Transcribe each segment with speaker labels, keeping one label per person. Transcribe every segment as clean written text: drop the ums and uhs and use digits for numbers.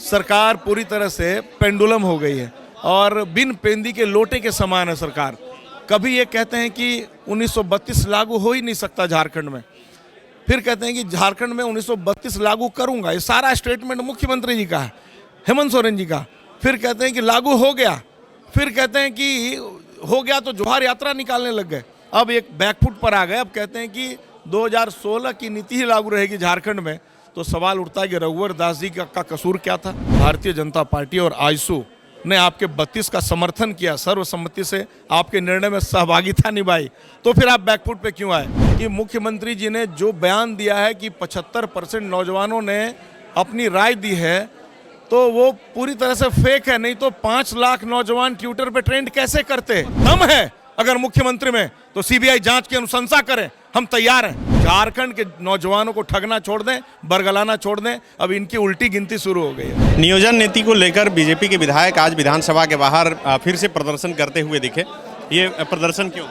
Speaker 1: सरकार पूरी तरह से पेंडुलम हो गई है और बिन पेंदी के लोटे के समान है सरकार। कभी ये कहते हैं कि 1932 लागू हो ही नहीं सकता झारखंड में, फिर कहते हैं कि झारखंड में 1932 लागू करूंगा। ये सारा स्टेटमेंट मुख्यमंत्री जी का है, हेमंत सोरेन जी का। फिर कहते हैं कि लागू हो गया, फिर कहते हैं कि हो गया तो जोहार यात्रा निकालने लग गए। अब एक बैकफुट पर आ गए, अब कहते हैं कि 2016 की नीति ही लागू रहेगी झारखंड में। तो सवाल उठता है कि रघुवर दास जी का कसूर क्या था? भारतीय जनता पार्टी और आजसू ने आपके 32 का समर्थन किया, सर्वसम्मति से आपके निर्णय में सहभागिता निभाई, तो फिर आप बैकफुट पे क्यों आए? कि मुख्यमंत्री जी ने जो बयान दिया है कि 75% नौजवानों ने अपनी राय दी है, तो वो पूरी तरह से फेक है। नहीं तो 5 लाख नौजवान ट्विटर पे ट्रेंड कैसे करते? दम है अगर मुख्यमंत्री में तो सीबीआई जांच की अनुशंसा करें, हम तैयार हैं। झारखंड के नौजवानों को ठगना छोड़ दें, बरगलाना छोड़ दें। अब इनकी उल्टी गिनती शुरू हो गई है।
Speaker 2: नियोजन नीति को लेकर बीजेपी के विधायक आज विधानसभा के बाहर फिर से प्रदर्शन करते हुए दिखे। ये प्रदर्शन क्यों?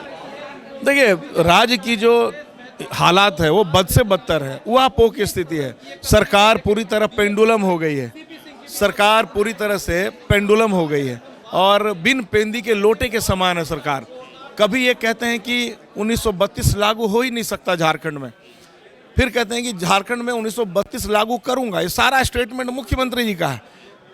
Speaker 1: देखिए, राज्य की जो हालात है वो बद से बदतर है, ऊहापोह की स्थिति है। सरकार पूरी तरह पेंडुलम हो गई है, सरकार पूरी तरह से पेंडुलम हो गई है और बिन पेंदी के लोटे के समान है सरकार। कभी ये कहते हैं कि 1932 लागू हो ही नहीं सकता झारखंड में, फिर कहते हैं कि झारखंड में 1932 लागू करूंगा। ये सारा स्टेटमेंट मुख्यमंत्री जी का है,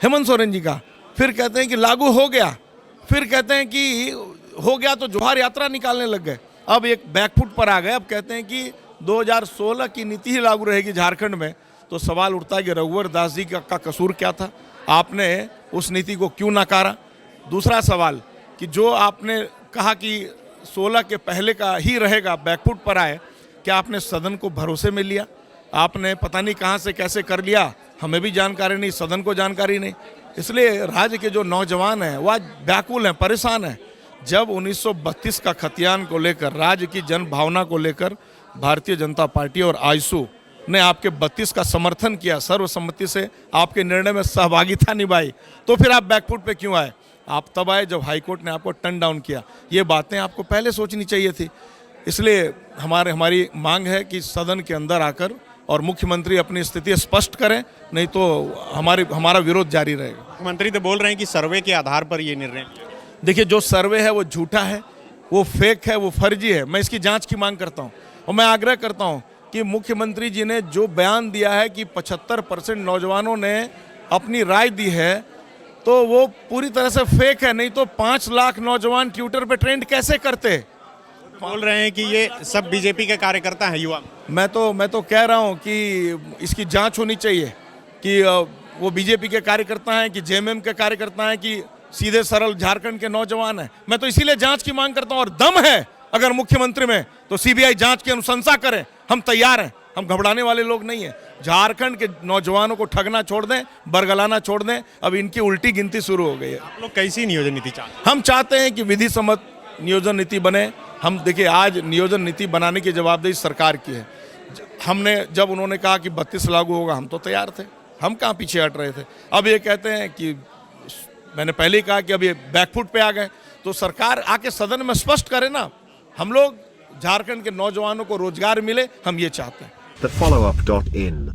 Speaker 1: हेमंत सोरेन जी का। फिर कहते हैं कि लागू हो गया, फिर कहते हैं कि हो गया तो जोहार यात्रा निकालने लग गए। अब एक बैकफुट पर आ गए, अब कहते हैं कि 2016 की नीति ही लागू रहेगी झारखंड में। तो सवाल उठता है कि रघुवर दास जी का कसूर क्या था? आपने उस नीति को क्यों नकारा? दूसरा सवाल कि जो आपने कहा कि 16 के पहले का ही रहेगा, बैकफुट पर आए, क्या आपने सदन को भरोसे में लिया? आपने पता नहीं कहां से कैसे कर लिया, हमें भी जानकारी नहीं, सदन को जानकारी नहीं। इसलिए राज्य के जो नौजवान हैं वह व्याकुल हैं, परेशान हैं। जब 1932 का खतियान को लेकर, राज्य की जन भावना को लेकर भारतीय जनता पार्टी और आजसू ने आपके 32 का समर्थन किया, सर्वसम्मति से आपके निर्णय में सहभागिता निभाई, तो फिर आप बैकफुट पे क्यों आए? आप तब आए जब हाईकोर्ट ने आपको टर्न डाउन किया। ये बातें आपको पहले सोचनी चाहिए थी। इसलिए हमारी मांग है कि सदन के अंदर आकर और मुख्यमंत्री अपनी स्थिति स्पष्ट करें, नहीं तो हमारा विरोध जारी रहेगा।
Speaker 2: मुख्यमंत्री तो बोल रहे हैं कि सर्वे के आधार पर ये निर्णय।
Speaker 1: देखिए, जो सर्वे है वो झूठा है, वो फेक है, वो फर्जी है। मैं इसकी जांच की मांग करता हूँ और मैं आग्रह करता हूँ कि मुख्यमंत्री जी ने जो बयान दिया है कि 75% नौजवानों ने अपनी राय दी है, तो वो पूरी तरह से फेक है। नहीं तो 5 लाख नौजवान ट्विटर पे ट्रेंड कैसे करते?
Speaker 2: बोल रहे हैं कि ये सब बीजेपी के कार्यकर्ता हैं, युवा।
Speaker 1: मैं तो कह रहा हूँ कि इसकी जांच होनी चाहिए कि वो बीजेपी के कार्यकर्ता हैं कि जेएमएम के कार्यकर्ता हैं कि सीधे सरल झारखंड के नौजवान हैं। मैं तो इसीलिए जांच की मांग करता हूँ। और दम है अगर मुख्यमंत्री में तो सीबीआई जांच की अनुशंसा करें, हम तैयार हैं। हम घबराने वाले लोग नहीं हैं। झारखंड के नौजवानों को ठगना छोड़ दें, बरगलाना छोड़ दें। अब इनकी उल्टी गिनती शुरू हो गई है।
Speaker 2: आप लोग कैसी नियोजन नीति चाहते हैं?
Speaker 1: हम चाहते हैं कि विधि सम्मत नियोजन नीति बने। हम देखिए, आज नियोजन नीति बनाने की जवाबदेही सरकार की है। हमने जब उन्होंने कहा कि 32 लागू होगा, हम तो तैयार थे, हम कहाँ पीछे हट रहे थे। अब ये कहते हैं कि मैंने पहले ही कहा कि अब ये बैकफुट पे आ गए, तो सरकार आके सदन में स्पष्ट करे ना। हम लोग झारखंड के नौजवानों को रोजगार मिले, हम ये चाहते हैं।
Speaker 3: thefollowup.in.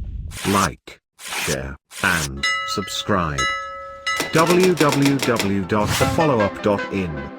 Speaker 3: Like, share, and subscribe. www.thefollowup.in